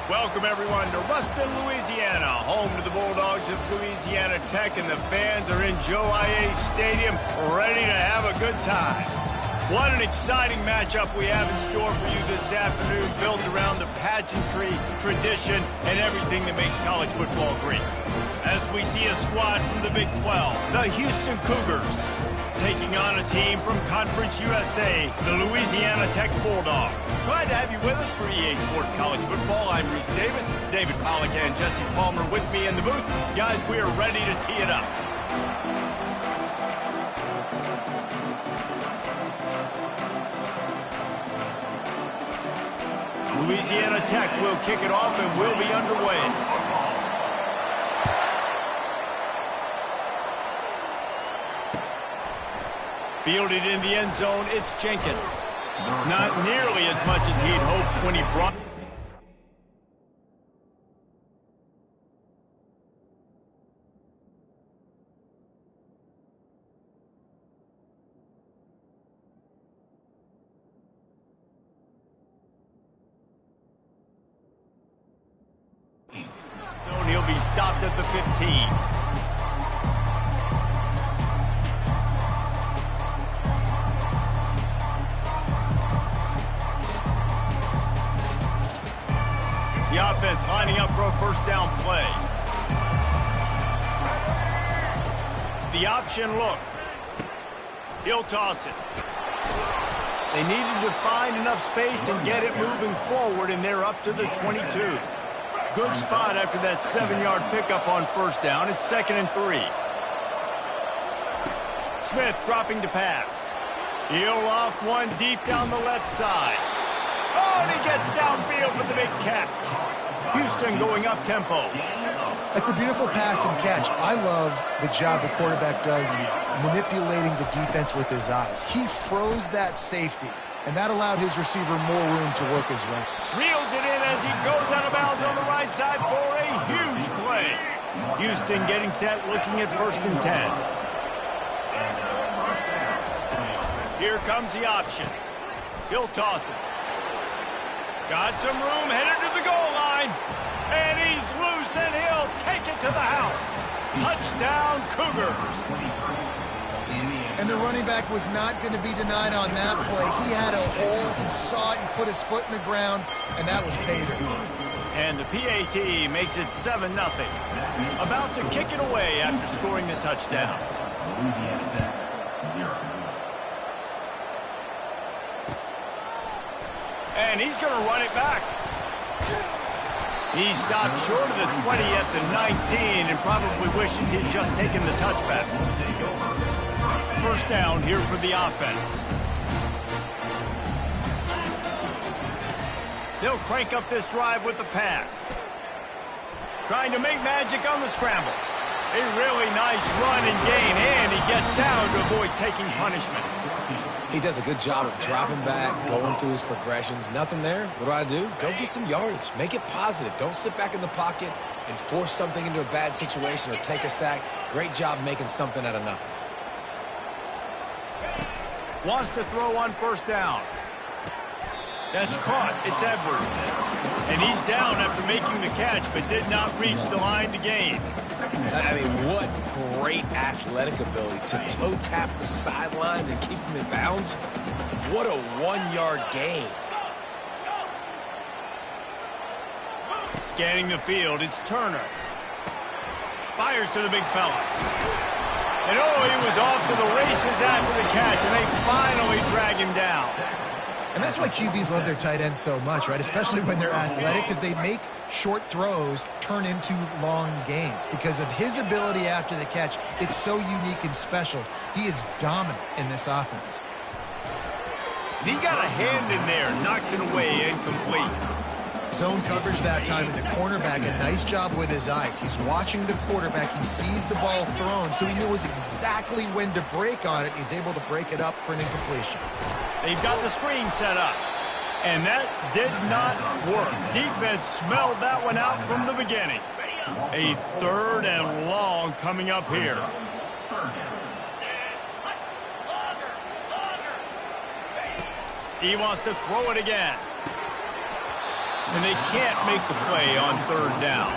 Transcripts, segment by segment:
Welcome, everyone, to Ruston, Louisiana, home to the Bulldogs of Louisiana Tech, and the fans are in Joe I.A. Stadium ready to have a good time. What an exciting matchup we have in store for you this afternoon, built around the pageantry, tradition, and everything that makes college football great. As we see a squad from the Big 12, the Houston Cougars, taking on a team from Conference USA, the Louisiana Tech Bulldogs. Glad to have you with us for EA Sports College Football. I'm Reese Davis, David Pollack and Jesse Palmer with me in the booth. Guys, we are ready to tee it up. Louisiana Tech will kick it off and will be underway. Fielded in the end zone, it's Jenkins. Not nearly as much as he'd hoped when he brought... So he'll be stopped at the 15. The offense lining up for a first down play. The option look. He'll toss it. They needed to find enough space and get it moving forward, and they're up to the 22. Good spot after that 7-yard pickup on first down. It's 2nd and 3. Smith dropping to pass. He'll loft one deep down the left side. Oh, and he gets downfield for the big catch. Houston going up tempo. That's a beautiful pass and catch. I love the job the quarterback does manipulating the defense with his eyes. He froze that safety, and that allowed his receiver more room to work his way. Reels it in as he goes out of bounds on the right side for a huge play. Houston getting set, looking at 1st and 10. Here comes the option. He'll toss it. Got some room, headed to the goal line. And he's loose, and he'll take it to the house. Touchdown, Cougars. And the running back was not going to be denied on that play. He had a hole, he saw it, he put his foot in the ground, and that was pay dirt. And the PAT makes it 7-0. About to kick it away after scoring the touchdown. And he's going to run it back. He stopped short of the 20 at the 19 and probably wishes he'd just taken the touchback. First down here for the offense. They'll crank up this drive with the pass. Trying to make magic on the scramble. A really nice run and gain, and he gets down to avoid taking punishment. He does a good job of dropping back, going through his progressions. Nothing there. What do? Go get some yardage. Make it positive. Don't sit back in the pocket and force something into a bad situation or take a sack. Great job making something out of nothing. Wants to throw on first down. That's caught. It's Edwards. And he's down after making the catch, but did not reach the line to gain. I mean, what great athletic ability to toe tap the sidelines and keep him in bounds. What a 1-yard gain. Scanning the field, it's Turner. Fires to the big fella. And oh, he was off to the races after the catch, and they finally drag him down. And that's why QBs love their tight ends so much, right? Especially when they're athletic, because they make short throws turn into long gains. Because of his ability after the catch, it's so unique and special. He is dominant in this offense. And he got a hand in there, knocks it away, incomplete. Zone coverage that time, and the cornerback, a nice job with his eyes. He's watching the quarterback. He sees the ball thrown, so he knows exactly when to break on it. He's able to break it up for an incompletion. They've got the screen set up, and that did not work. Defense smelled that one out from the beginning. A 3rd and long coming up here. He wants to throw it again. and they can't make the play on third down.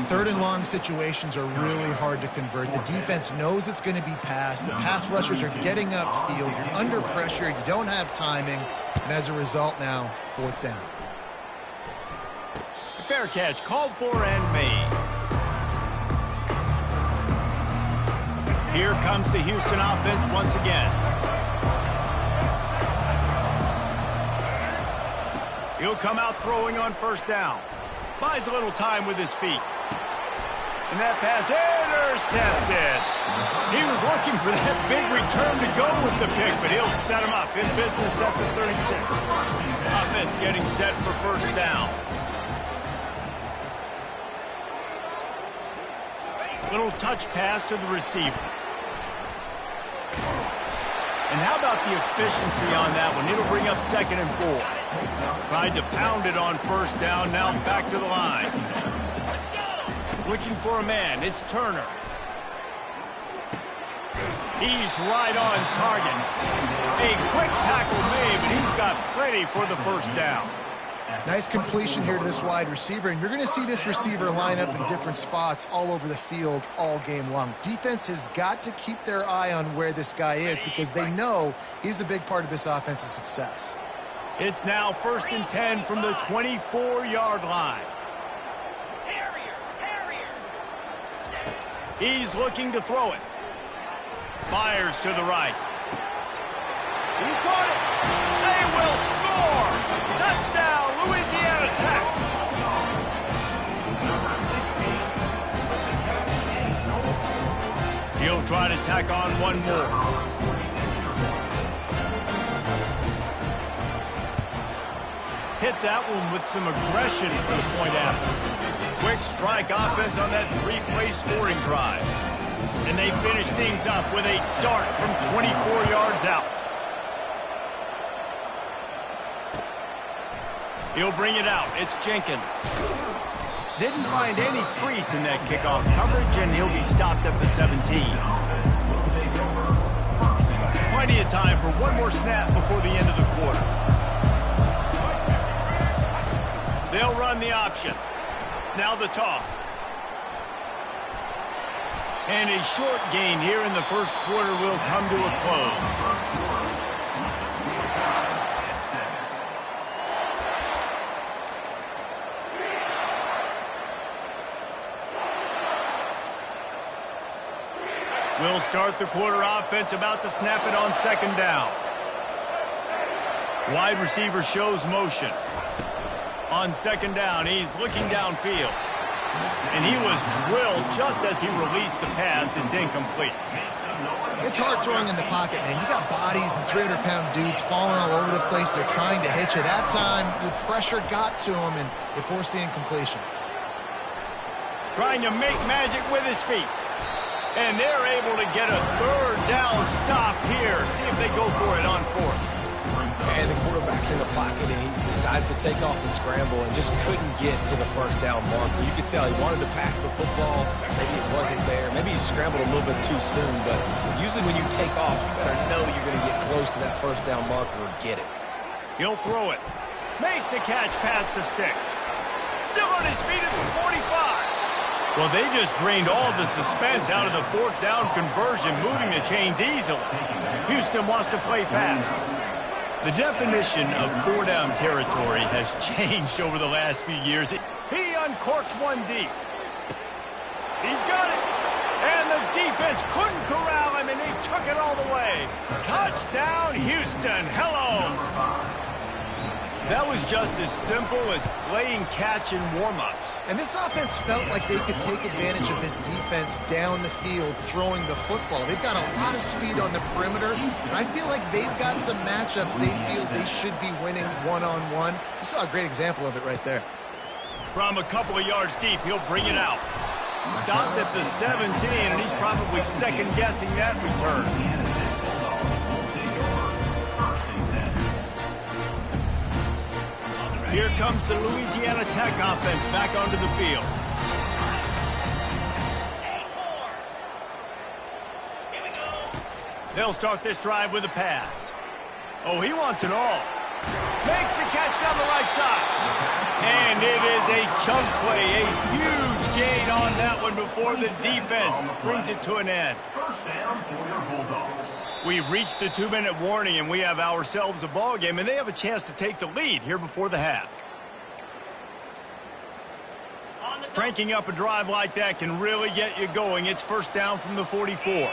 Third and long situations are really hard to convert. The defense knows it's going to be passed. The pass rushers are getting upfield. You're under pressure. You don't have timing. And as a result now, fourth down. Fair catch called for and made. Here comes the Houston offense once again. He'll come out throwing on first down. Buys a little time with his feet. And that pass intercepted. He was looking for that big return to go with the pick, but he'll set him up in business at the 36. Offense getting set for first down. Little touch pass to the receiver. And how about the efficiency on that one? It'll bring up 2nd and 4. Tried to pound it on first down, now back to the line. Looking for a man, it's Turner. He's right on target. A quick tackle made, but he's got plenty for the first down. Nice completion here to this wide receiver, and you're going to see this receiver line up in different spots all over the field all game long. Defense has got to keep their eye on where this guy is because they know he's a big part of this offense's success. It's now 1st and 10 from the 24-yard line. He's looking to throw it. Fires to the right. He caught it. They will score. Touchdown, Louisiana Tech. He'll try to tack on one more. Hit that one with some aggression for the point after. Quick strike offense on that 3-play scoring drive. And they finish things up with a dart from 24 yards out. He'll bring it out. It's Jenkins. Didn't find any crease in that kickoff coverage, and he'll be stopped at the 17. Plenty of time for one more snap before the end of the quarter. They'll run the option. Now the toss. And a short gain here in the first quarter will come to a close. We'll start the quarter offense, about to snap it on 2nd down. Wide receiver shows motion. On 2nd down, he's looking downfield. And he was drilled just as he released the pass. It's incomplete. It's hard throwing in the pocket, man. You got bodies and 300-pound dudes falling all over the place. They're trying to hit you. That time, the pressure got to him, and it forced the incompletion. Trying to make magic with his feet. And they're able to get a 3rd down stop here. See if they go for it on 4th. And the quarterback's in the pocket, and he decides to take off and scramble and just couldn't get to the 1st down marker. You could tell he wanted to pass the football. Maybe it wasn't there. Maybe he scrambled a little bit too soon. But usually when you take off, you better know you're going to get close to that 1st down marker or get it. He'll throw it. Makes the catch past the sticks. Still on his feet at the 45. Well, they just drained all the suspense out of the 4th down conversion, moving the chains easily. Houston wants to play fast. The definition of 4-down territory has changed over the last few years. He uncorks one deep. He's got it. And the defense couldn't corral him, and they took it all the way. Touchdown, Houston. Hello. That was just as simple as playing catch in warm-ups. And this offense felt like they could take advantage of this defense down the field, throwing the football. They've got a lot of speed on the perimeter. And I feel like they've got some matchups they feel they should be winning one-on-one. You saw a great example of it right there. From a couple of yards deep, he'll bring it out. Stopped at the 17, and he's probably second-guessing that return. Here comes the Louisiana Tech offense back onto the field. They'll start this drive with a pass. Oh, he wants it all. Makes the catch down the right side. And it is a chunk play, a huge gain on that one before the defense brings it to an end. First down for your Bulldogs. We've reached the 2-minute warning, and we have ourselves a ball game, and they have a chance to take the lead here before the half. Cranking up a drive like that can really get you going. It's first down from the 44.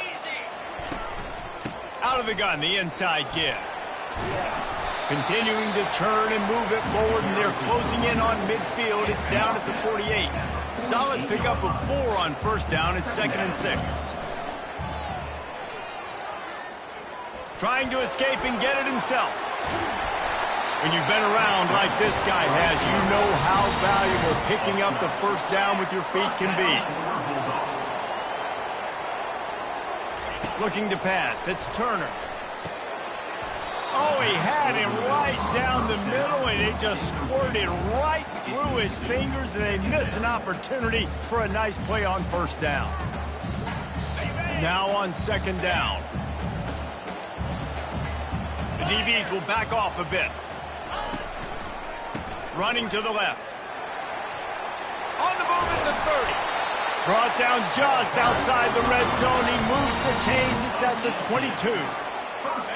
Out of the gun, the inside give. Continuing to turn and move it forward, and they're closing in on midfield. It's down at the 48. Solid pickup of 4 on first down. It's 2nd and 6. Trying to escape and get it himself. When you've been around like this guy has, you know how valuable picking up the first down with your feet can be. Looking to pass. It's Turner. Oh, he had him right down the middle, and it just squirted right through his fingers, and they miss an opportunity for a nice play on first down. Now on 2nd down. The DBs will back off a bit. Running to the left. On the move at the 30. Brought down just outside the red zone. He moves the chains. It's at the 22.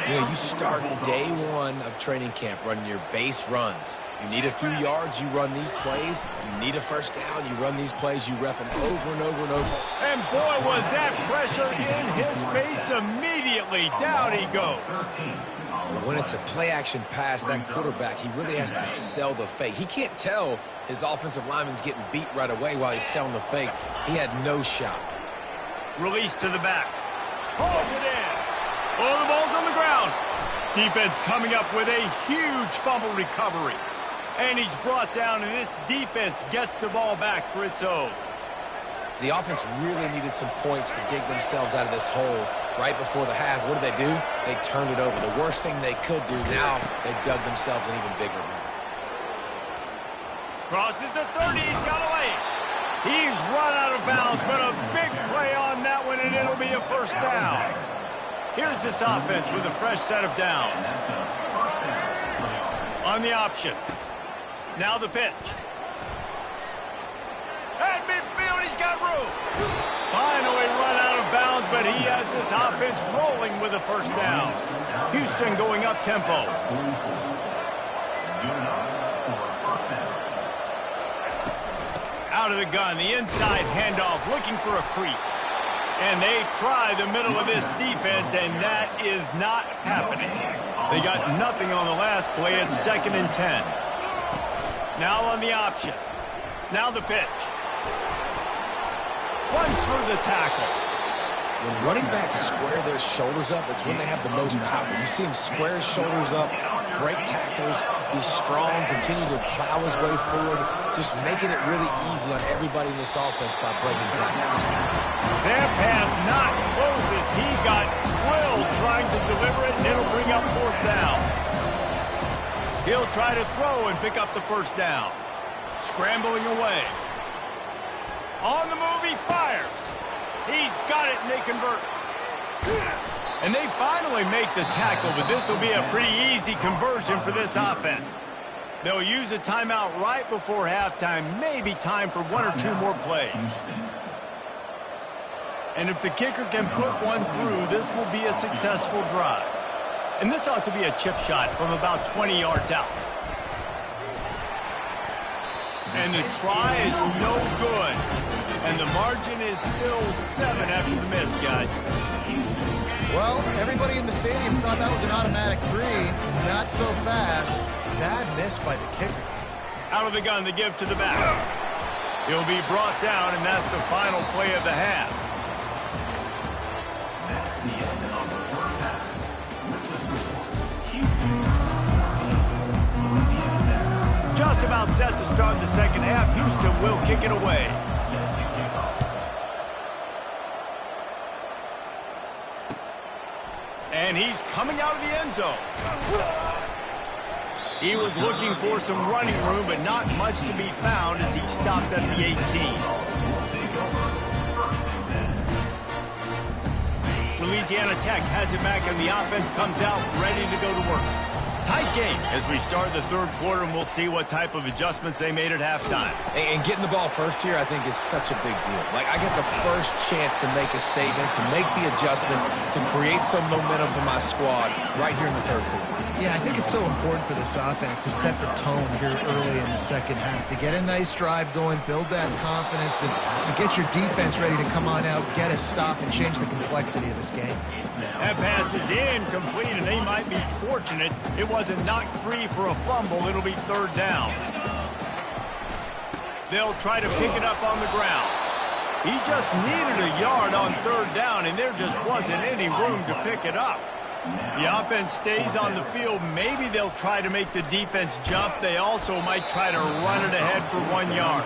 You know, you start day one of training camp running your base runs. You need a few yards, you run these plays. You need a first down, you run these plays. You rep them over and over and over. And boy, was that pressure in his face immediately. Down he goes. When it's a play-action pass, that quarterback, he really has to sell the fake. He can't tell his offensive lineman's getting beat right away while he's selling the fake. He had no shot. Release to the back. Holds it in. Oh, the ball's on the ground. Defense coming up with a huge fumble recovery. And he's brought down, and this defense gets the ball back for its own. The offense really needed some points to dig themselves out of this hole right before the half. What did they do? They turned it over. The worst thing they could do. Now they dug themselves an even bigger hole. Crosses the 30. He's got away. He's run out of bounds, but a big play on that one, and it'll be a first down. Here's this offense with a fresh set of downs. On the option. Now the pitch. At midfield, he's got room. Finally run out of bounds, but he has this offense rolling with a first down. Houston going up tempo. Out of the gun, the inside handoff, looking for a crease. And they try the middle of this defense, and that is not happening. They got nothing on the last play. It's 2nd and 10. Now on the option. Now the pitch. Runs through the tackle. When running backs square their shoulders up, that's when they have the most power. You see him square his shoulders up, break tackles, be strong, continue to plow his way forward, just making it really easy on everybody in this offense by breaking tackles. That pass not close as he got drilled trying to deliver it, and it'll bring up 4th down. He'll try to throw and pick up the first down. Scrambling away. On the move, he fires. He's got it, and they convert. And they finally make the tackle, but this will be a pretty easy conversion for this offense. They'll use a timeout right before halftime, maybe time for 1 or 2 more plays. And if the kicker can put one through, this will be a successful drive. And this ought to be a chip shot from about 20 yards out. And the try is no good. And the margin is still 7 after the miss, guys. Well, everybody in the stadium thought that was an automatic 3. Not so fast. Bad miss by the kicker. Out of the gun, the give to the back. He'll be brought down, and that's the final play of the half. Just about set to start the second half. Houston will kick it away. And he's coming out of the end zone. He was looking for some running room, but not much to be found as he stopped at the 18. Louisiana Tech has it back, and the offense comes out ready to go to work. Tight game as we start the third quarter, and we'll see what type of adjustments they made at halftime. And getting the ball first here, I think, is such a big deal. Like, I get the first chance to make a statement, to make the adjustments, to create some momentum for my squad right here in the third quarter. Yeah, I think it's so important for this offense to set the tone here early in the second half, to get a nice drive going, build that confidence, and get your defense ready to come on out, get a stop, and change the complexity of this game. That pass is incomplete, and they might be fortunate it wasn't knocked free for a fumble. It'll be third down. They'll try to pick it up on the ground. He just needed a yard on third down, and there just wasn't any room to pick it up. The offense stays on the field. Maybe they'll try to make the defense jump. They also might try to run it ahead for 1 yard.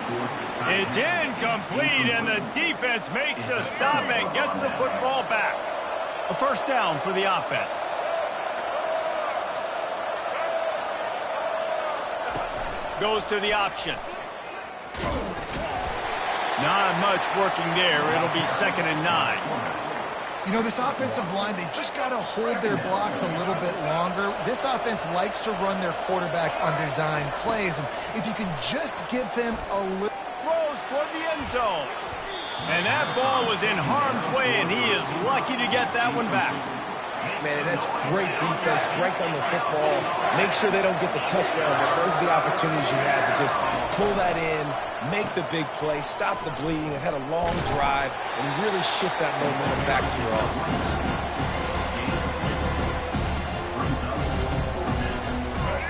It's incomplete, and the defense makes a stop and gets the football back. A first down for the offense. Goes to the option. Not much working there. It'll be 2nd and 9. You know, this offensive line, they just got to hold their blocks a little bit longer. This offense likes to run their quarterback on design plays. And if you can just give him a little... Throws toward the end zone. And that ball was in harm's way, and he is lucky to get that one back. Man, that's great defense. Break on the football. Make sure they don't get the touchdown, but those are the opportunities you have to just pull that in, make the big play, stop the bleeding, and had a long drive, and really shift that momentum back to your offense.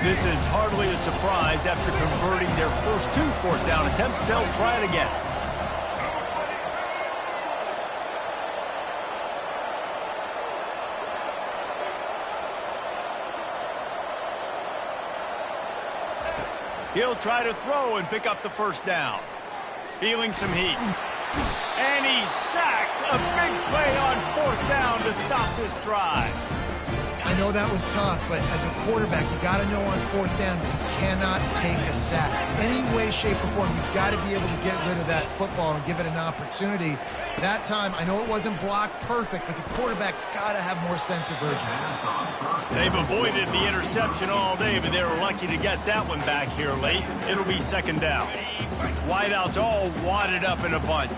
This is hardly a surprise. After converting their first 2 fourth down attempts, they'll try it again. He'll try to throw and pick up the first down. Feeling some heat. And he's sacked. A big play on 4th down to stop this drive. I know that was tough, but as a quarterback, you got to know on 4th down you cannot take a sack. Any way, shape, or form, you've got to be able to get rid of that football and give it an opportunity. That time, I know it wasn't blocked perfect, but the quarterback's got to have more sense of urgency. They've avoided the interception all day, but they were lucky to get that one back here late. It'll be 2nd down. Wideouts all wadded up in a bunch.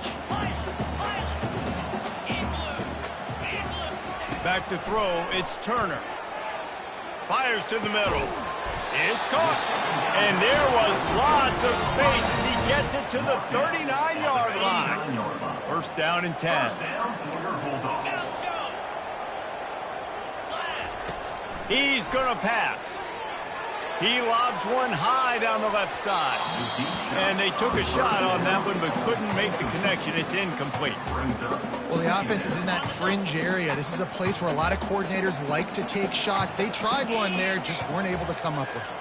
Back to throw, it's Turner. Fires to the middle. It's caught. And there was lots of space as he gets it to the 39-yard line. First down and 10. He's going to pass. He lobs one high down the left side. And they took a shot on that one but couldn't make the connection. It's incomplete. Well, the offense is in that fringe area. This is a place where a lot of coordinators like to take shots. They tried one there, just weren't able to come up with it.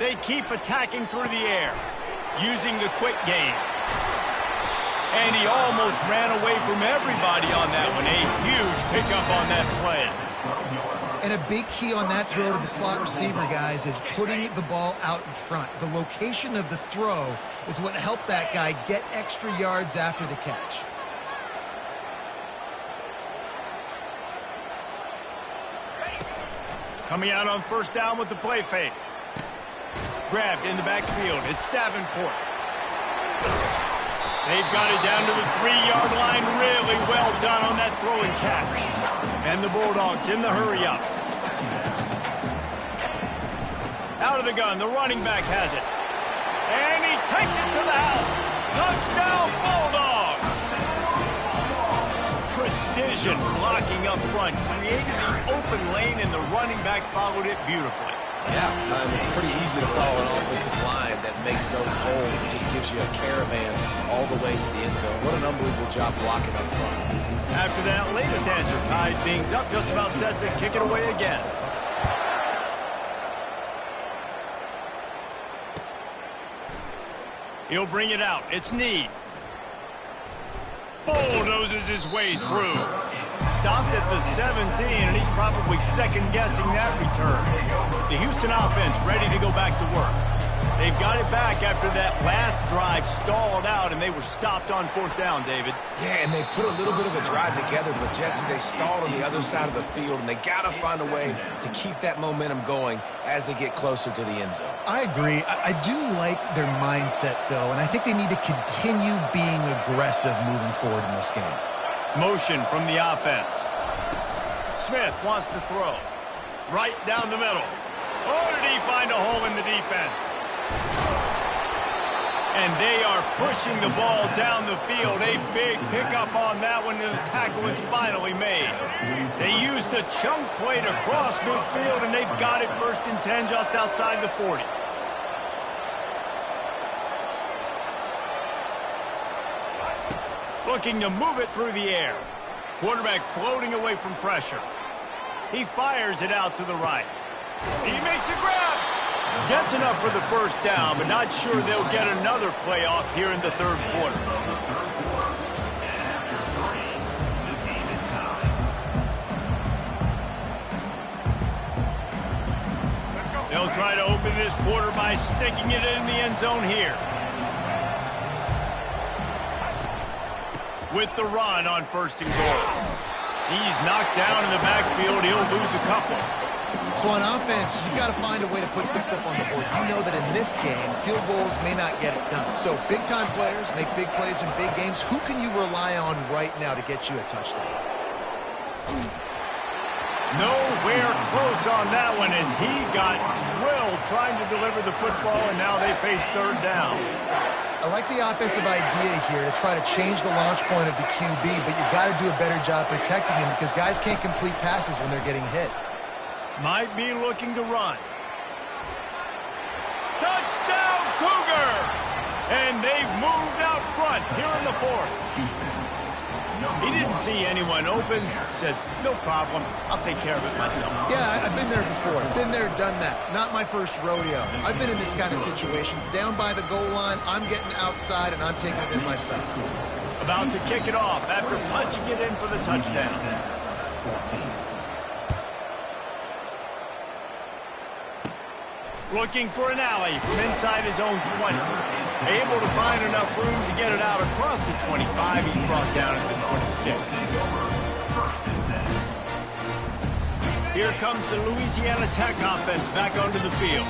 They keep attacking through the air, using the quick game. And he almost ran away from everybody on that one. A huge pickup on that play. And a big key on that throw to the slot receiver, guys, is putting the ball out in front. The location of the throw is what helped that guy get extra yards after the catch. Coming out on first down with the play fake. Grabbed in the backfield. It's Davenport. They've got it down to the 3-yard line. Really well done on that throw and catch. And the Bulldogs in the hurry up. Out of the gun, the running back has it. And he takes it to the house. Touchdown, Bulldogs! Precision blocking up front. Created the open lane, and the running back followed it beautifully. Yeah, it's pretty easy to follow an offensive line that makes those holes and just gives you a caravan all the way to the end zone. What an unbelievable job blocking up front. After that latest answer tied things up, just about set to kick it away again. He'll bring it out. It's Need. Bulldozes his way through. Stopped at the 17, and he's probably second-guessing that return. The Houston offense ready to go back to work. They've got it back after that last drive stalled out, and they were stopped on 4th down, David. Yeah, and they put a little bit of a drive together, but, Jesse, they stalled on the other side of the field, and they got to find a way to keep that momentum going as they get closer to the end zone. I agree. I do like their mindset, though, and I think they need to continue being aggressive moving forward in this game. Motion from the offense. Smith wants to throw. Right down the middle. Oh, did he find a hole in the defense? And they are pushing the ball down the field. A big pickup on that one, and the tackle is finally made. They used a chunk play to cross midfield, and they've got it 1st and 10 just outside the 40. Looking to move it through the air. Quarterback floating away from pressure. He fires it out to the right. He makes a grab. Gets enough for the 1st down, but not sure they'll get another playoff here in the 3rd quarter. They'll try to open this quarter by sticking it in the end zone here. With the run on 1st and goal. He's knocked down in the backfield. He'll lose a couple. So on offense, you've got to find a way to put 6 up on the board. You know that in this game, field goals may not get it done. So big-time players make big plays in big games. Who can you rely on right now to get you a touchdown? Nowhere close on that one as he got drilled trying to deliver the football, and now they face 3rd down. I like the offensive idea here to try to change the launch point of the QB, but you've got to do a better job protecting him because guys can't complete passes when they're getting hit. Might be looking to run. Touchdown, Cougars! And they've moved out front here in the 4th. He didn't see anyone open. Said, no problem. I'll take care of it myself. Yeah, I've been there before. Been there, done that. Not my first rodeo. I've been in this kind of situation. Down by the goal line, I'm getting outside, and I'm taking it in myself. About to kick it off after punching it in for the touchdown. Looking for an alley from inside his own 20. Able to find enough room to get it out across the 25. He's brought down at the 26. Here comes the Louisiana Tech offense back onto the field.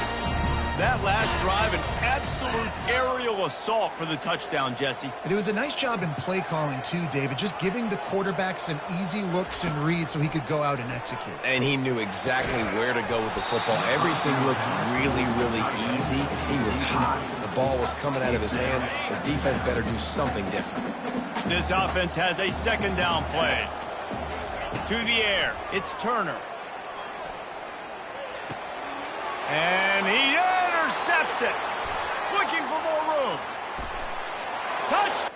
That last drive, an absolute aerial assault for the touchdown, Jesse. And it was a nice job in play calling, too, David, just giving the quarterback some easy looks and reads so he could go out and execute. And he knew exactly where to go with the football. Everything looked really, really easy. He was hot. The ball was coming out of his hands. The defense better do something different. This offense has a 2nd down play. To the air, it's Turner. And he intercepts it. Looking for more room. Touch.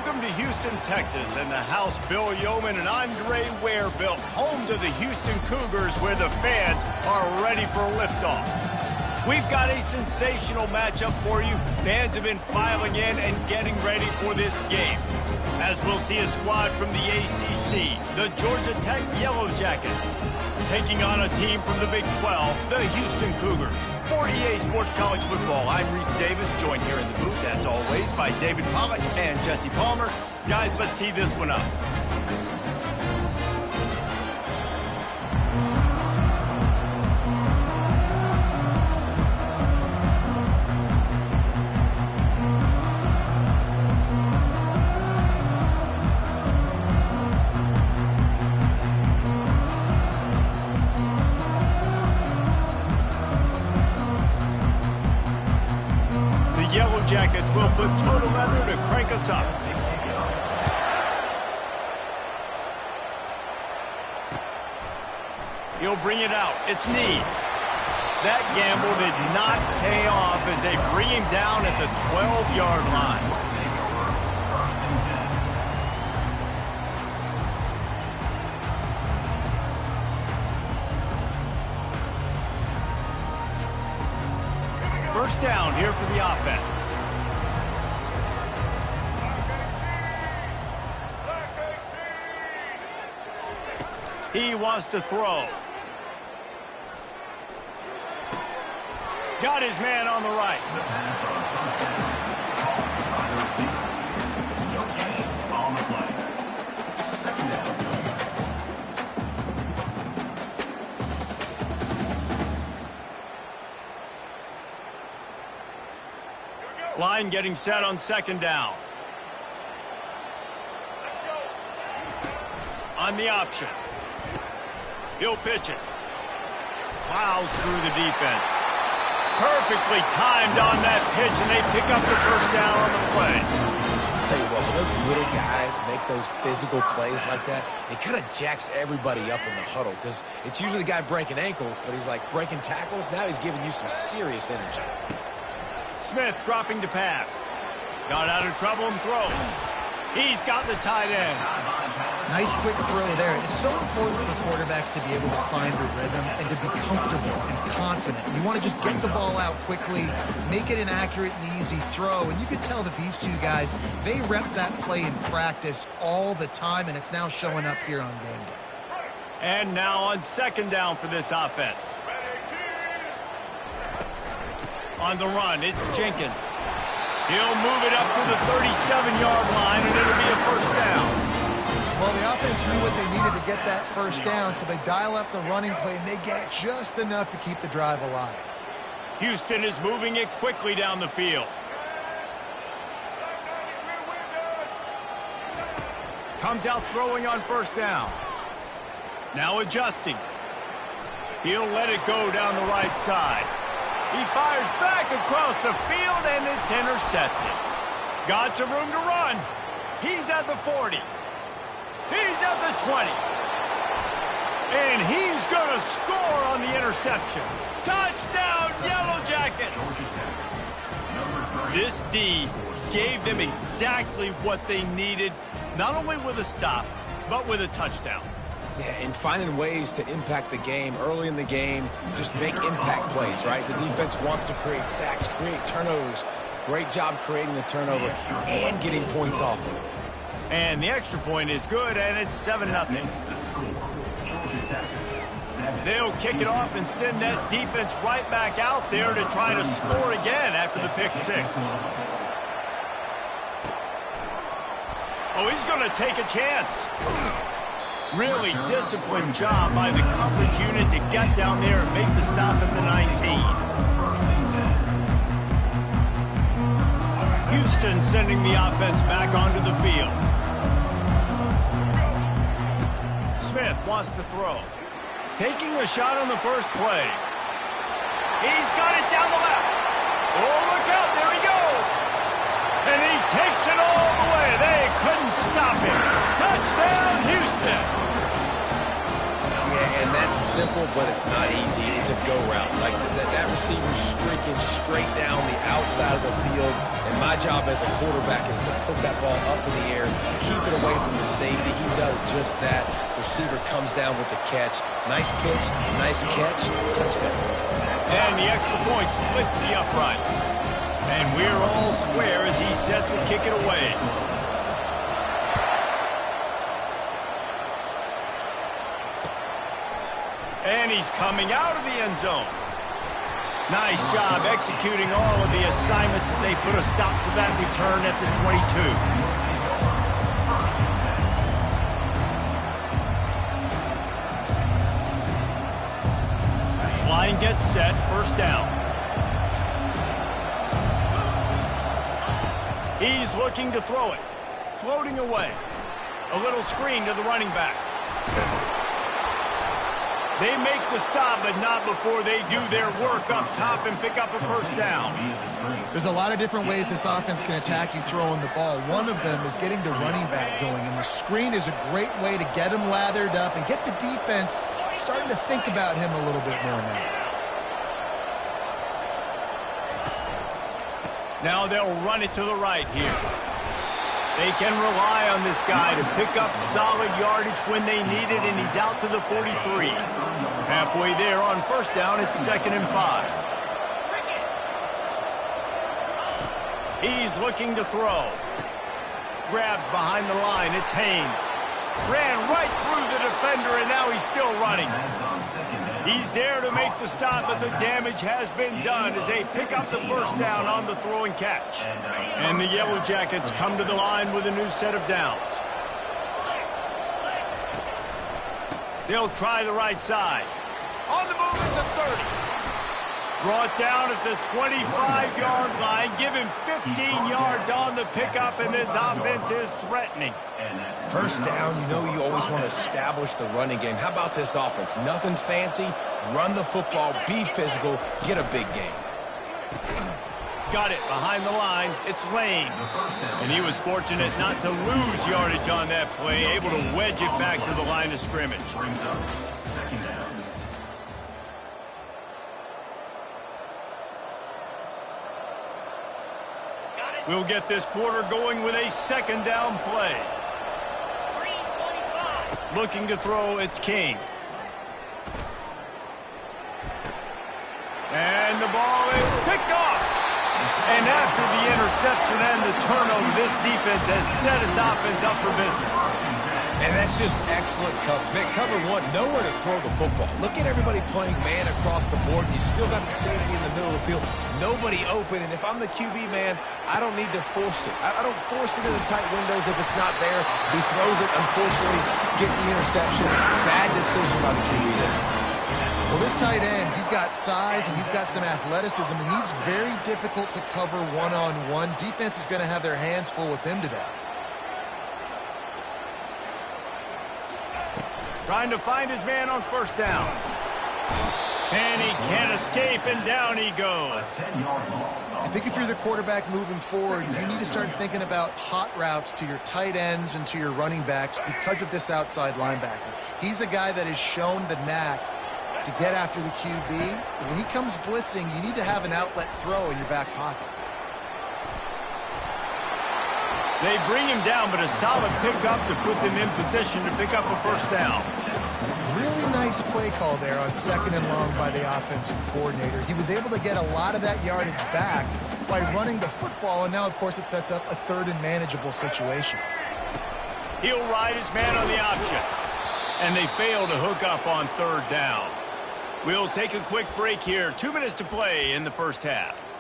Welcome to Houston, Texas, and the house Bill Yeoman and Andre Ware built, home to the Houston Cougars, where the fans are ready for liftoff. We've got a sensational matchup for you. Fans have been filing in and getting ready for this game, as we'll see a squad from the ACC, the Georgia Tech Yellow Jackets, taking on a team from the Big 12, the Houston Cougars. For EA Sports College Football, I'm Reese Davis, joined here in the booth, as always, by David Pollack and Jesse Palmer. Guys, let's tee this one up. Yellow Jackets will put total leather to crank us up. He'll bring it out. It's Need. That gamble did not pay off as they bring him down at the 12-yard line. First down here for the offense. He wants to throw. Got his man on the right. On the play. Second down. Line getting set on second down. On the option. He'll pitch it. Plows through the defense. Perfectly timed on that pitch, and they pick up the first down on the play. I'll tell you what, when those little guys make those physical plays like that, it kind of jacks everybody up in the huddle, because it's usually the guy breaking ankles, but he's like breaking tackles. Now he's giving you some serious energy. Smith dropping to pass. Got out of trouble and throws. He's got the tight end. Nice quick throw there. It's so important for quarterbacks to be able to find a rhythm and to be comfortable and confident. You want to just get the ball out quickly, make it an accurate and easy throw. And you can tell that these two guys, they rep that play in practice all the time, and it's now showing up here on game day. And now on second down for this offense. On the run, it's Jenkins. He'll move it up to the 37-yard line, and it'll be a first down. Well, the offense knew what they needed to get that first down, so they dial up the running play, and they get just enough to keep the drive alive. Houston is moving it quickly down the field. Comes out throwing on first down. Now adjusting. He'll let it go down the right side. He fires back across the field, and it's intercepted. Got some room to run. He's at the 40. He's at the 20. And he's going to score on the interception. Touchdown, Yellow Jackets! This D gave them exactly what they needed, not only with a stop, but with a touchdown. Yeah, and finding ways to impact the game early in the game, just make impact plays, right? The defense wants to create sacks, create turnovers. Great job creating the turnover and getting points off of it. And the extra point is good, and it's 7-0. They'll kick it off and send that defense right back out there to try to score again after the pick six. Oh, he's going to take a chance. Really disciplined job by the coverage unit to get down there and make the stop at the 19. Houston sending the offense back onto the field. Smith wants to throw. Taking a shot on the first play. He's got it down the left. Oh, look out, there he goes. And he takes it all the way. They couldn't stop him. Touchdown, Houston. Yeah, and That's simple, but it's not easy. It's a go route. Like that receiver's streaking straight down the outside of the field, and my job as a quarterback is to put that ball up in the air, keep it away from the safety. He does just that. Receiver comes down with the catch. Nice pitch, nice catch, touchdown. And the extra point splits the uprights. And we're all square as he's set to kick it away. And he's coming out of the end zone. Nice job executing all of the assignments as they put a stop to that return at the 22. Line gets set, first down. He's looking to throw it. Floating away. A little screen to the running back. They make the stop, but not before they do their work up top and pick up a first down. There's a lot of different ways this offense can attack you throwing the ball. One of them is getting the running back going, and the screen is a great way to get him lathered up and get the defense starting to think about him a little bit more now. Now they'll run it to the right here. They can rely on this guy to pick up solid yardage when they need it, and he's out to the 43. Halfway there on first down, it's 2nd and 5. He's looking to throw. Grabbed behind the line, it's Haynes. Ran right through the defender, and now he's still running. He's there to make the stop, but the damage has been done as they pick up the first down on the throw and catch. And the Yellow Jackets come to the line with a new set of downs. They'll try the right side. On the move at the 30. Brought down at the 25-yard line. Give him 15 yards on the pickup, and this offense is threatening. First down, you know you always want to establish the running game. How about this offense? Nothing fancy. Run the football, be physical, get a big game. Got it behind the line. It's Lane. And he was fortunate not to lose yardage on that play, able to wedge it back to the line of scrimmage. We'll get this quarter going with a 2nd down play. Looking to throw, it's King. And the ball is picked off. And after the interception and the turnover, this defense has set its offense up for business. And that's just excellent coverage. Man, cover one, nowhere to throw the football. Look at everybody playing man across the board, and you still got the safety in the middle of the field. Nobody open, and if I'm the QB, man, I don't need to force it. I don't force it in the tight windows if it's not there. He throws it, unfortunately, gets the interception. Bad decision by the QB there. Well, this tight end, he's got size and he's got some athleticism, and he's very difficult to cover one-on-one. Defense is going to have their hands full with him today. Trying to find his man on first down. And he can't escape, and down he goes. I think if you're the quarterback moving forward, you need to start thinking about hot routes to your tight ends and to your running backs because of this outside linebacker. He's a guy that has shown the knack to get after the QB. When he comes blitzing, you need to have an outlet throw in your back pocket. They bring him down, but a solid pickup to put them in position to pick up a first down. Really nice play call there on 2nd and long by the offensive coordinator. He was able to get a lot of that yardage back by running the football, and now, of course, it sets up a 3rd and manageable situation. He'll ride his man on the option. And they fail to hook up on 3rd down. We'll take a quick break here. 2 minutes to play in the first half.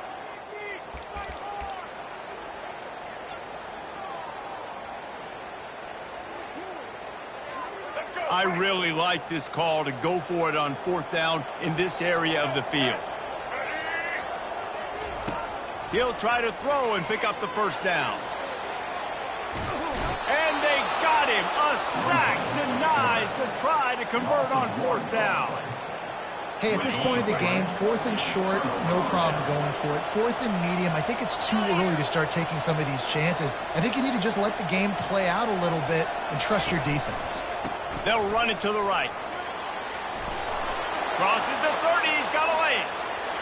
I really like this call to go for it on 4th down in this area of the field. He'll try to throw and pick up the first down. And they got him. A sack denies the try to convert on 4th down. Hey, at this point of the game, 4th and short, no problem going for it. 4th and medium, I think it's too early to start taking some of these chances. I think you need to just let the game play out a little bit and trust your defense. They'll run it to the right. Crosses the 30. He's got a lane.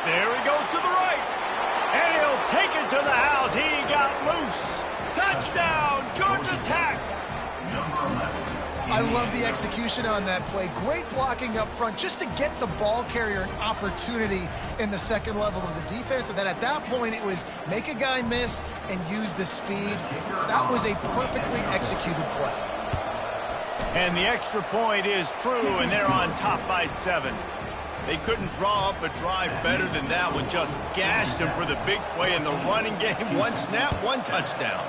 There he goes to the right. And he'll take it to the house. He got loose. Touchdown, Georgia Tech. I love the execution on that play. Great blocking up front just to get the ball carrier an opportunity in the second level of the defense. And then at that point, it was make a guy miss and use the speed. That was a perfectly executed play. And the extra point is true, and they're on top by 7. They couldn't draw up a drive better than that one. Just gashed them for the big play in the running game. 1 snap, 1 touchdown.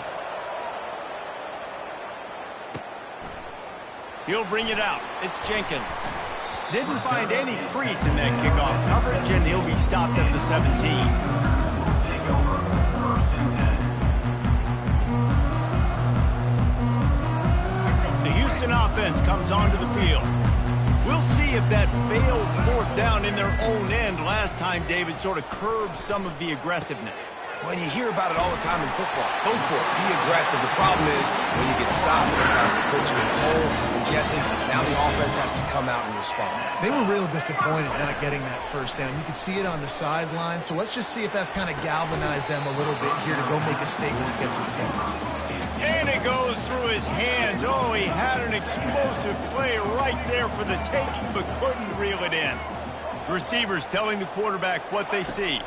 He'll bring it out. It's Jenkins. Didn't find any crease in that kickoff coverage, and he'll be stopped at the 17. The Houston offense comes onto the field. We'll see if that failed 4th down in their own end last time, David, sort of curbed some of the aggressiveness. Well, you hear about it all the time in football. Go for it. Be aggressive. The problem is when you get stopped, sometimes it puts you in a hole. And Jesse, now the offense has to come out and respond. They were real disappointed not getting that 1st down. You could see it on the sideline. So let's just see if that's kind of galvanized them a little bit here to go make a statement and get some points. And it goes through his hands. Oh, he had an explosive play right there for the taking, but couldn't reel it in. The receivers telling the quarterback what they see.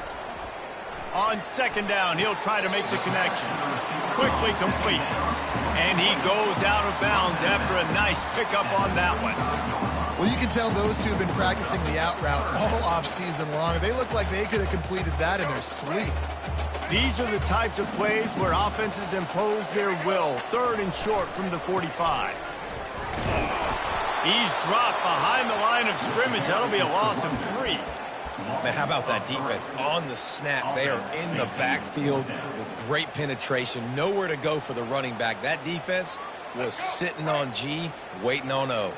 On 2nd down, he'll try to make the connection. Quickly complete. And he goes out of bounds after a nice pickup on that one. Well, you can tell those two have been practicing the out route all off-season long. They look like they could have completed that in their sleep. These are the types of plays where offenses impose their will. 3rd and short from the 45. He's dropped behind the line of scrimmage. That'll be a loss of 3. Man, how about that defense? On the snap, they are in the backfield with great penetration. Nowhere to go for the running back. That defense was sitting on G, waiting on O.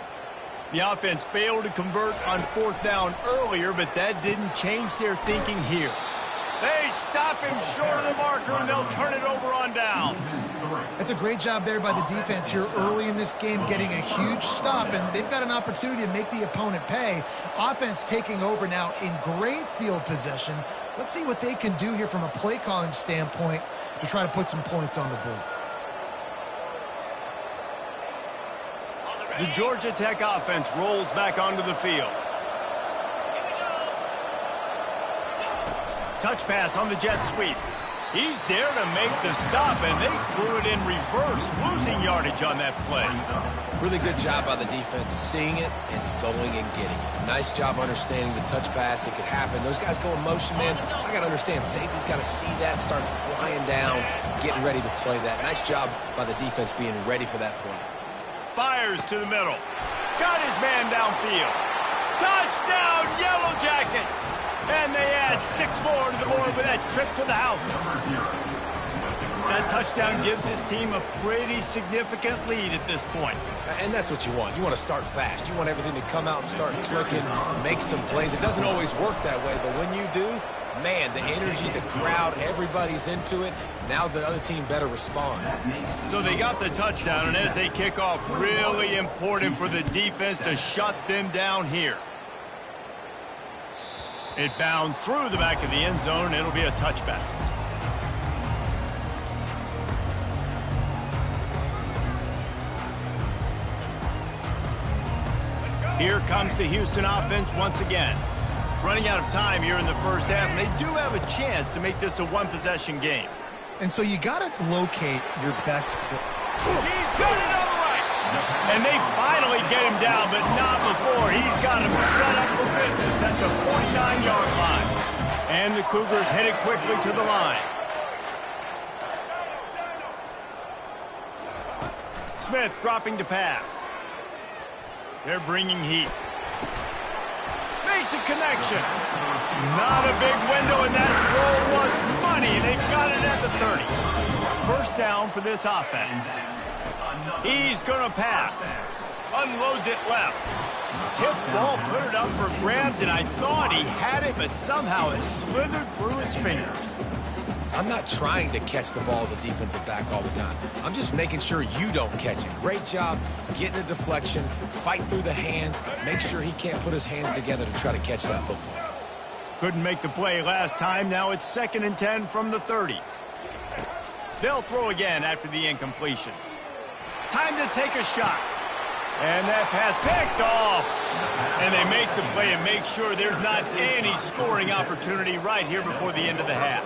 The offense failed to convert on 4th down earlier, but that didn't change their thinking here. They stop him short of the marker, and they'll turn it over on down. That's a great job there by the defense here early in this game, getting a huge stop, and they've got an opportunity to make the opponent pay. Offense taking over now in great field possession. Let's see what they can do here from a play calling standpoint to try to put some points on the board. The Georgia Tech offense rolls back onto the field. Touch pass on the jet sweep. He's there to make the stop, and they threw it in reverse, losing yardage on that play. Really good job by the defense, seeing it and going and getting it. Nice job understanding the touch pass. It could happen. Those guys go in motion, man. I got to understand, safety's got to see that, start flying down, getting ready to play that. Nice job by the defense being ready for that play. Fires to the middle. Got his man downfield. Touchdown, Yellow Jackets! And they add 6 more to the board with that trip to the house. That touchdown gives his team a pretty significant lead at this point. And that's what you want. You want to start fast. You want everything to come out and start clicking, make some plays. It doesn't always work that way, but when you do, man, the energy, the crowd, everybody's into it. Now the other team better respond. So they got the touchdown, and as they kick off, really important for the defense to shut them down here. It bounds through the back of the end zone, and it'll be a touchback. Here comes the Houston offense once again. Running out of time here in the 1st half, and they do have a chance to make this a 1-possession game. And so you got to locate your best play. He's got it on the right. And they finally get him down, but not before. He's got him set up for business at the 49-yard line. And the Cougars headed quickly to the line. Smith dropping to pass. They're bringing heat. Makes a connection. Not a big window, and that throw was money. They've got it at the 30. 1st down for this offense. He's going to pass. Unloads it left. Tip ball, put it up for grabs, and I thought he had it, but somehow it slithered through his fingers. I'm not trying to catch the ball as a defensive back all the time. I'm just making sure you don't catch it. Great job getting a deflection, fight through the hands, make sure he can't put his hands together to try to catch that football. Couldn't make the play last time. Now it's 2nd and 10 from the 30. They'll throw again after the incompletion. Time to take a shot. And that pass picked off. And they make the play and make sure there's not any scoring opportunity right here before the end of the half.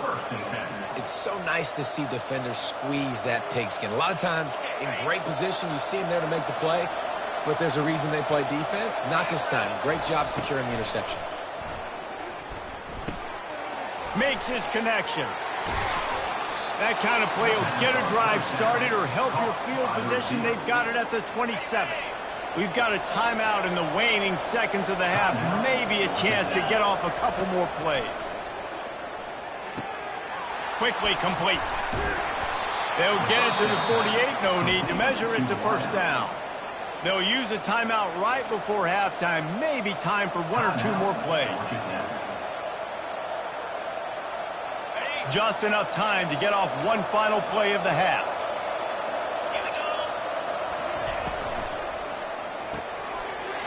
It's so nice to see defenders squeeze that pigskin. A lot of times in great position, you see them there to make the play, but there's a reason they play defense. Not this time. Great job securing the interception. Makes his connection. That kind of play will get a drive started or help your field position. They've got it at the 27. We've got a timeout in the waning seconds of the half. Maybe a chance to get off a couple more plays. Quickly complete. They'll get it to the 48. No need to measure. It's a first down. They'll use a timeout right before halftime. Maybe time for 1 or 2 more plays. Just enough time to get off one final play of the half.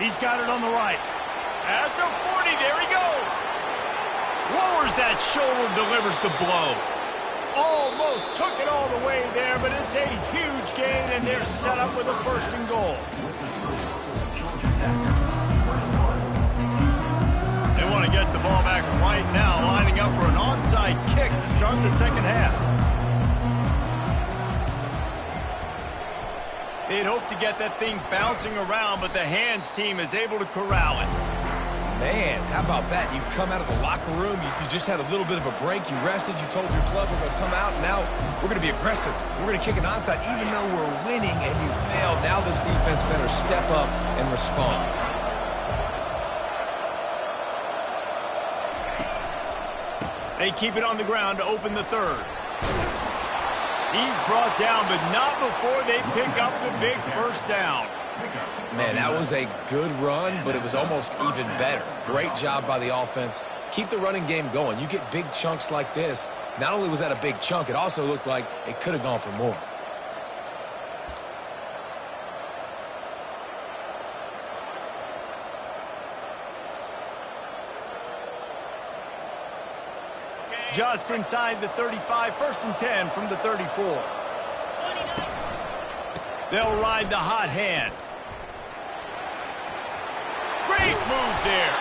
He's got it on the right. At the 40, there he goes. Lowers that shoulder, delivers the blow. Almost took it all the way there, but it's a huge gain, and they're set up with a 1st and goal. They want to get the ball back right now, lining up for an onside kick to start the second half. They'd hope to get that thing bouncing around, but the hands team is able to corral it. Man, how about that? You come out of the locker room, you just had a little bit of a break, you rested, you told your club we're going to come out, and now we're going to be aggressive. We're going to kick an onside even though we're winning and you failed. Now this defense better step up and respond. They keep it on the ground to open the 3rd. He's brought down, but not before they pick up the big 1st down. Man, that was a good run, but it was almost even better. Great job by the offense. Keep the running game going. You get big chunks like this. Not only was that a big chunk, it also looked like it could have gone for more. Just inside the 35, 1st and 10 from the 34. They'll ride the hot hand. Great move there.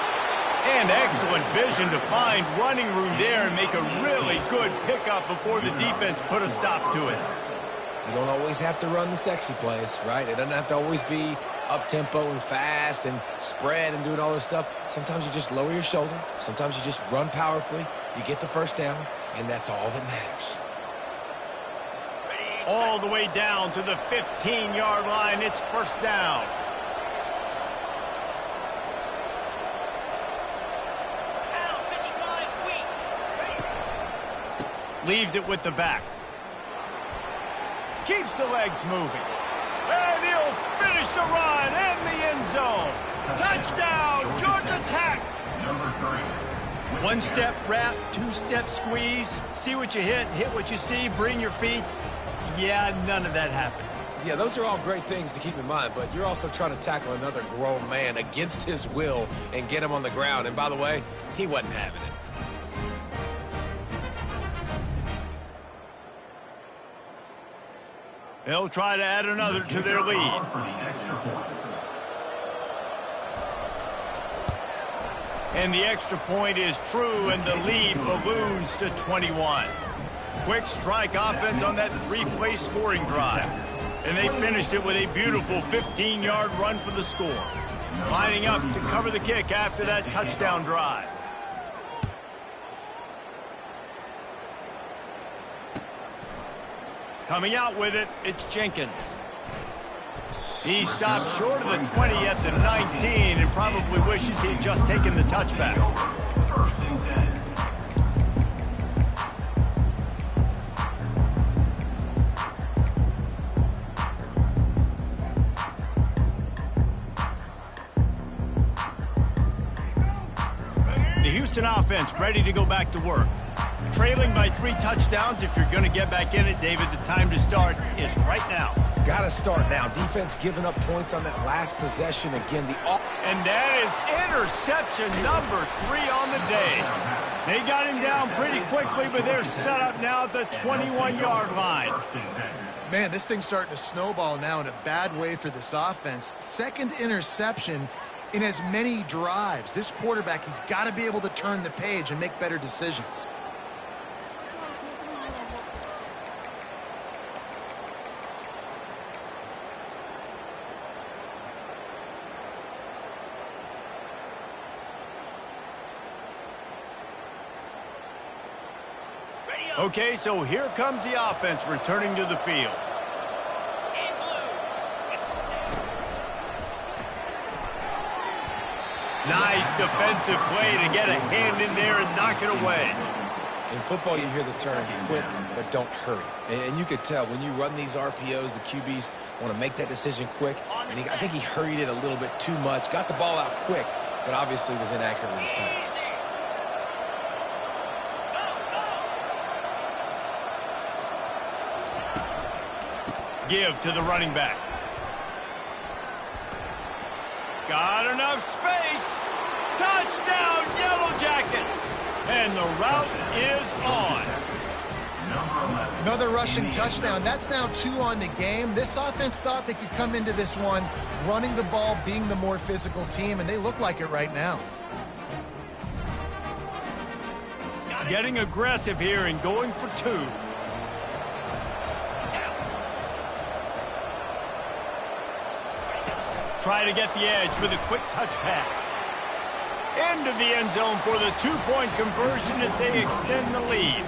And excellent vision to find running room there and make a really good pickup before the defense put a stop to it. You don't always have to run the sexy plays, right? It doesn't have to always be up-tempo and fast and spread and doing all this stuff. Sometimes you just lower your shoulder. Sometimes you just run powerfully. You get the 1st down, and that's all that matters. All the way down to the 15-yard line. It's 1st down. Leaves it with the back. Keeps the legs moving. And he'll finish the run in the end zone. Touchdown, Georgia Tech. One-step wrap, two-step squeeze. See what you hit what you see, bring your feet. Yeah, none of that happened. Yeah, those are all great things to keep in mind, but you're also trying to tackle another grown man against his will and get him on the ground. And by the way, he wasn't having it. They'll try to add another to their lead. And the extra point is true, and the lead balloons to 21. Quick strike offense on that 3-play scoring drive. And they finished it with a beautiful 15-yard run for the score. Lining up to cover the kick after that touchdown drive. Coming out with it, it's Jenkins. He stopped short of the 20 at the 19 and probably wishes he had just taken the touchback. The Houston offense ready to go back to work. trailing by 3 touchdowns. If you're going to get back in it, David, the time to start is right now. Got to start now. Defense giving up points on that last possession. Again, and that is interception number 3 on the day. They got him down pretty quickly, but they're set up now at the 21-yard line. Man, this thing's starting to snowball now in a bad way for this offense. Second interception in as many drives. This quarterback, he's got to be able to turn the page and make better decisions. Okay, so here comes the offense returning to the field. Nice defensive play to get a hand in there and knock it away. In football, you hear the term quick, but don't hurry. And you could tell when you run these RPOs, the QBs want to make that decision quick. And I think he hurried it a little bit too much. Got the ball out quick, but obviously was inaccurate with his pass. Give to the running back. Got enough space. Touchdown, Yellow Jackets. And the route is on. Another rushing touchdown. That's now 2 on the game. This offense thought they could come into this one running the ball, being the more physical team, and they look like it right now. Getting aggressive here and going for 2. Try to get the edge with a quick touch pass. Into the end zone for the 2-point conversion as they extend the lead.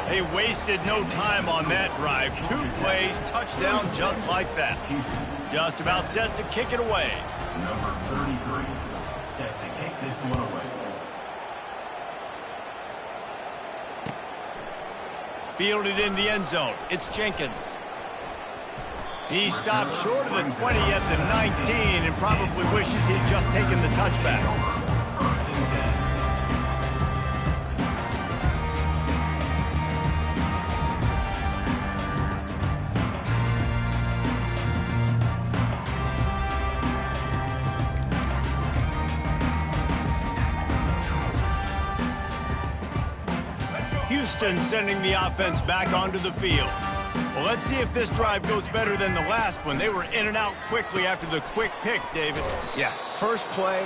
They wasted no time on that drive. 2 plays, touchdown just like that. Just about set to kick it away. Number 33, set to kick this one away. Fielded in the end zone. It's Jenkins. He stopped short of the 20 at the 19 and probably wishes he had just taken the touchback. Houston sending the offense back onto the field. Well, let's see if this drive goes better than the last one. They were in and out quickly after the quick pick, David. Yeah, first play,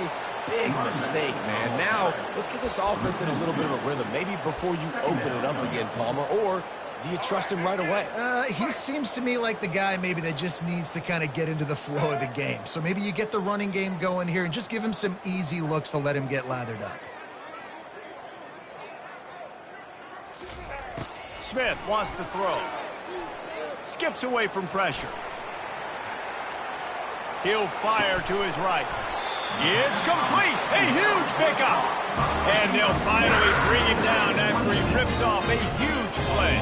big mistake, man. Now, let's get this offense in a little bit of a rhythm. Maybe before you open it up again, Palmer, or do you trust him right away? He seems to me like the guy maybe that just needs to kind of get into the flow of the game. So maybe you get the running game going here and just give him some easy looks to let him get lathered up. Smith wants to throw. Skips away from pressure. He'll fire to his right. It's complete. A huge pickup. And they'll finally bring him down after he rips off a huge play.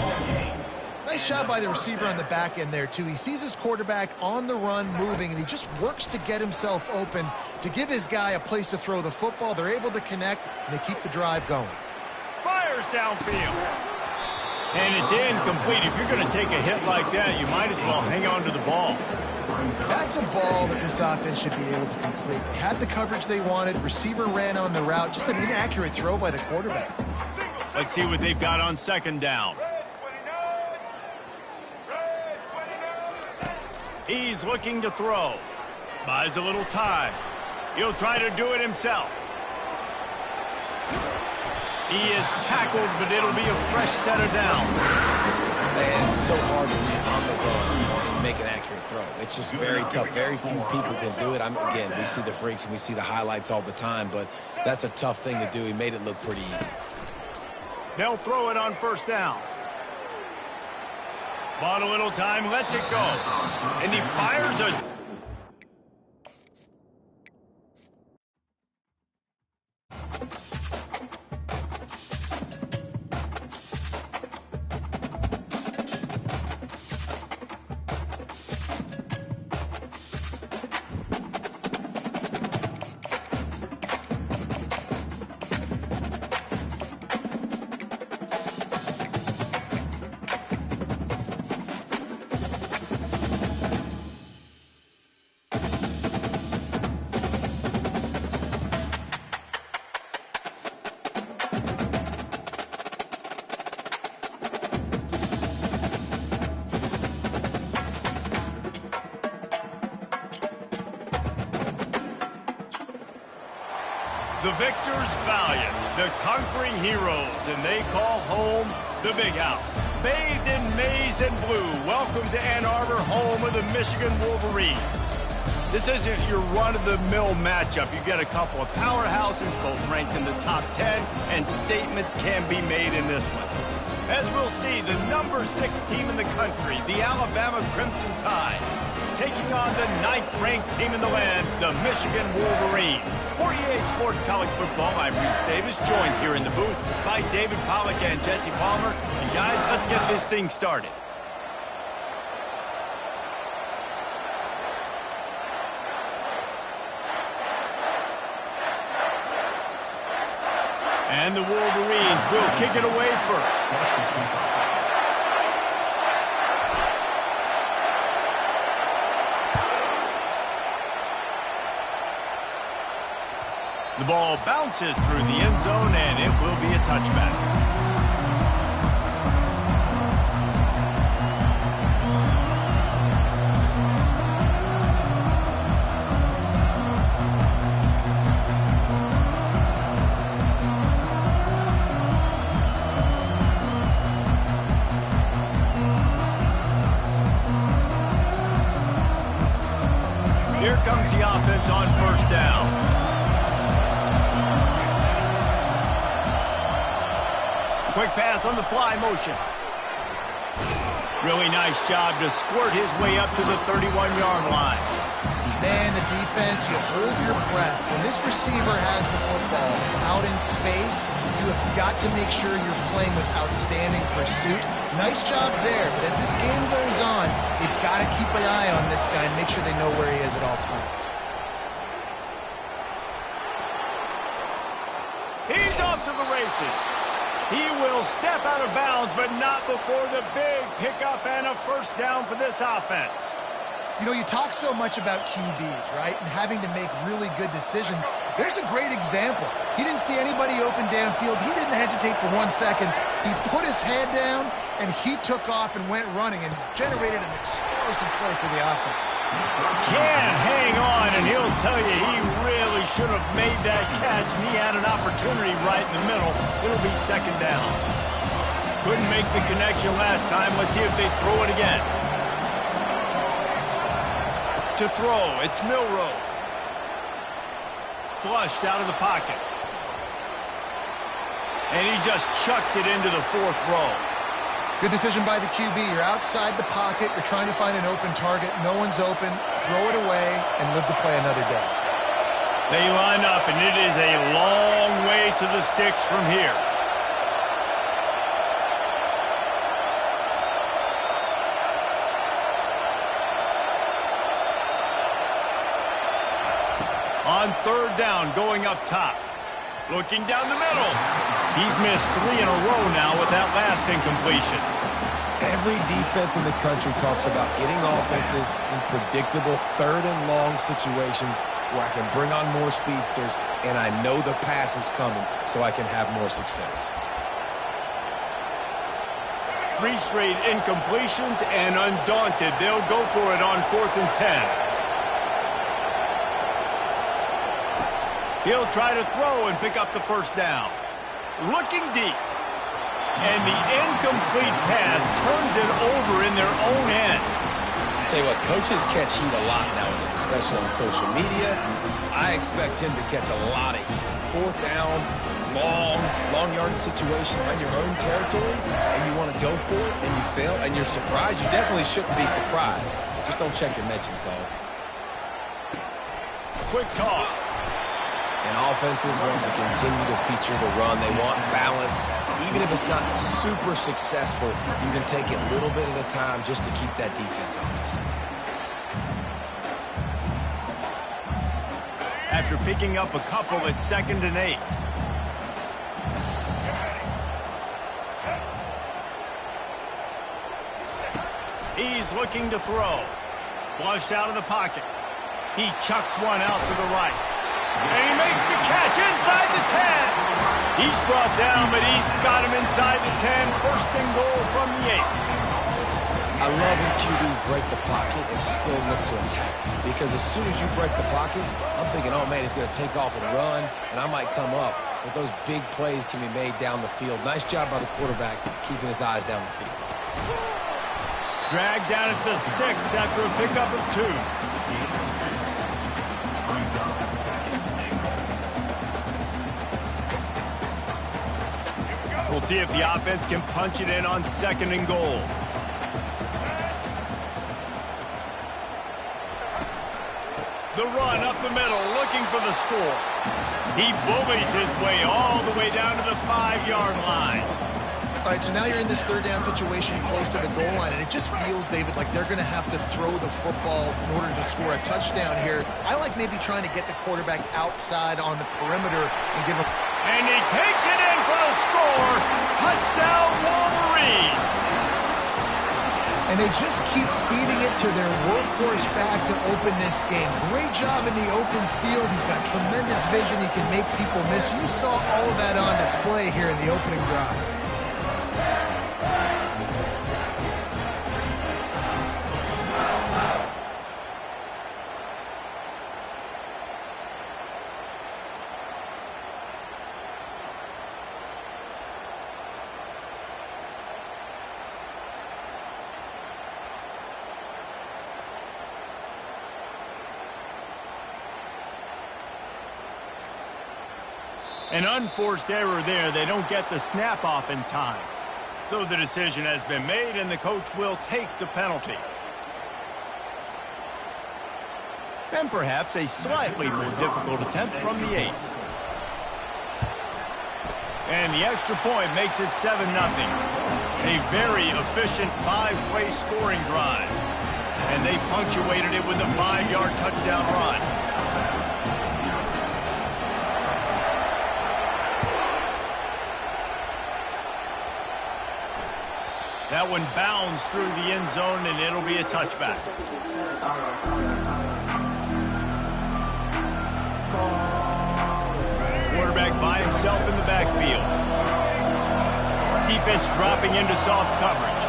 Nice job by the receiver on the back end there, too. He sees his quarterback on the run moving, and he just works to get himself open to give his guy a place to throw the football. They're able to connect, and they keep the drive going. Fires downfield. And it's incomplete. If you're going to take a hit like that, you might as well hang on to the ball. That's a ball that this offense should be able to complete. They had the coverage they wanted. Receiver ran on the route. Just an inaccurate throw by the quarterback. Let's see what they've got on second down. He's looking to throw. Buys a little time. He'll try to do it himself. He is tackled, but it'll be a fresh set of downs. Man, it's so hard to be on the run and make an accurate throw. It's just very tough. Very few people can do it. Again, we see the freaks and we see the highlights all the time, but that's a tough thing to do. He made it look pretty easy. They'll throw it on first down. Bought a little time, lets it go. And he fires a... The victors valiant, the conquering heroes, and they call home the Big House. Bathed in maize and blue, welcome to Ann Arbor, home of the Michigan Wolverines. This isn't your run-of-the-mill matchup. You get a couple of powerhouses, both ranked in the top 10, and statements can be made in this one. As we'll see, the number 6 team in the country, the Alabama Crimson Tide, taking on the 9th-ranked team in the land, the Michigan Wolverines. For EA Sports College Football, I'm Reese Davis, joined here in the booth by David Pollack and Jesse Palmer. And guys, let's get this thing started. And the Wolverines will kick it away first. The ball bounces through the end zone, and it will be a touchback. Here comes the offense on first down. Quick pass on the fly motion. Really nice job to squirt his way up to the 31-yard line. Man, the defense, you hold your breath. When this receiver has the football out in space, you have got to make sure you're playing with outstanding pursuit. Nice job there, but as this game goes on, you've got to keep an eye on this guy and make sure they know where he is at all times. He's off to the races. He will step out of bounds, but not before the big pickup and a first down for this offense. You know, you talk so much about QBs, right, and having to make really good decisions. There's a great example. He didn't see anybody open downfield. He didn't hesitate for 1 second. He put his head down, and he took off and went running and generated an explosive play for the offense. Can't hang on, and he'll tell you he really should have made that catch, and he had an opportunity right in the middle. It'll be second down. Couldn't make the connection last time. Let's see if they throw it again. To throw, it's Milroe. Flushed out of the pocket. And he just chucks it into the 4th row. Good decision by the QB. You're outside the pocket. You're trying to find an open target. No one's open. Throw it away and live to play another day. They line up, and it is a long way to the sticks from here. On third down, going up top. Looking down the middle. He's missed 3 in a row now with that last incompletion. Every defense in the country talks about getting offenses in predictable third and long situations where I can bring on more speedsters and I know the pass is coming so I can have more success. 3 straight incompletions, and undaunted, they'll go for it on 4th and 10. He'll try to throw and pick up the first down. Looking deep. And the incomplete pass turns it over in their own end. I'll tell you what, coaches catch heat a lot nowadays, especially on social media. I expect him to catch a lot of heat. 4th down, long yardage situation on your own territory, and you want to go for it, and you fail, and you're surprised. You definitely shouldn't be surprised. Just don't check your mentions, dog. Quick toss. And offenses want to continue to feature the run. They want balance. Even if it's not super successful, you can take it a little bit at a time just to keep that defense honest. After picking up a couple, it's 2nd and 8. He's looking to throw. Flushed out of the pocket. He chucks one out to the right. And he makes the catch inside the 10. He's brought down, but he's got him inside the 10. 1st and goal from the 8. I love when QBs break the pocket and still look to attack. Because as soon as you break the pocket, I'm thinking, oh, man, he's going to take off and run, and I might come up. But those big plays can be made down the field. Nice job by the quarterback keeping his eyes down the field. Dragged down at the 6 after a pickup of 2. We'll see if the offense can punch it in on 2nd and goal. The run up the middle, looking for the score. He bullies his way all the way down to the 5-yard line. All right, so now you're in this 3rd down situation close to the goal line, and it just feels, David, like they're going to have to throw the football in order to score a touchdown here. I like maybe trying to get the quarterback outside on the perimeter and give him... And he takes it in for the score. Touchdown, Wolverines. And they just keep feeding it to their workhorse back to open this game. Great job in the open field. He's got tremendous vision. He can make people miss. You saw all of that on display here in the opening drive. An unforced error there. They don't get the snap off in time. So the decision has been made, and the coach will take the penalty. And perhaps a slightly more difficult attempt from the 8. And the extra point makes it 7-0. A very efficient 5-play scoring drive. And they punctuated it with a 5-yard touchdown run. That one bounds through the end zone, and it'll be a touchback. Quarterback by himself in the backfield. Defense dropping into soft coverage.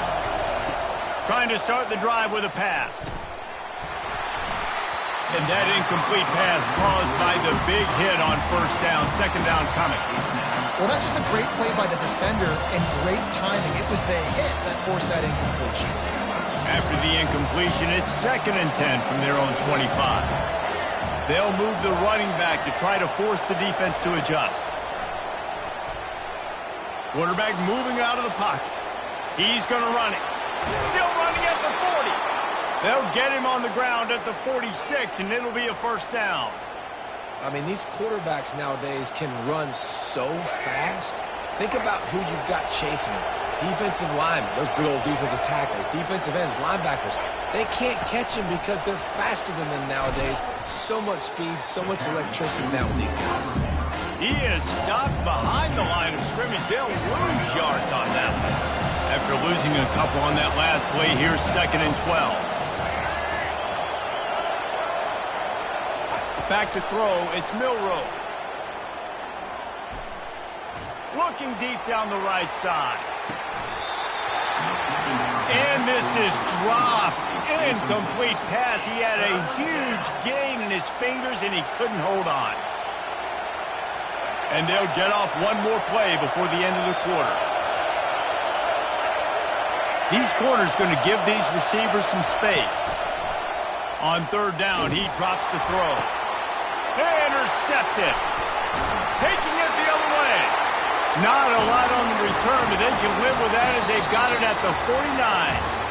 Trying to start the drive with a pass. And that incomplete pass caused by the big hit on 1st down, 2nd down coming. Well, that's just a great play by the defender and great timing. It was the hit that forced that incompletion. After the incompletion, it's 2nd and 10 from their own 25. They'll move the running back to try to force the defense to adjust. Quarterback moving out of the pocket. He's going to run it. Still running at the 40. They'll get him on the ground at the 46, and it'll be a 1st down. I mean, these quarterbacks nowadays can run so fast. Think about who you've got chasing them. Defensive linemen, those big old defensive tackles, defensive ends, linebackers. They can't catch him because they're faster than them nowadays. So much speed, so much electricity now with these guys. He is stopped behind the line of scrimmage. They'll lose yards on that one. After losing a couple on that last play, here's 2nd and 12. Back to throw, it's Milroe. Looking deep down the right side. And this is dropped. Incomplete pass. He had a huge gain in his fingers, and he couldn't hold on. And they'll get off one more play before the end of the quarter. These corners going to give these receivers some space. On 3rd down, he drops to throw. Intercepted. Taking it the other way. Not a lot on the return, but they can live with that as they've got it at the 49.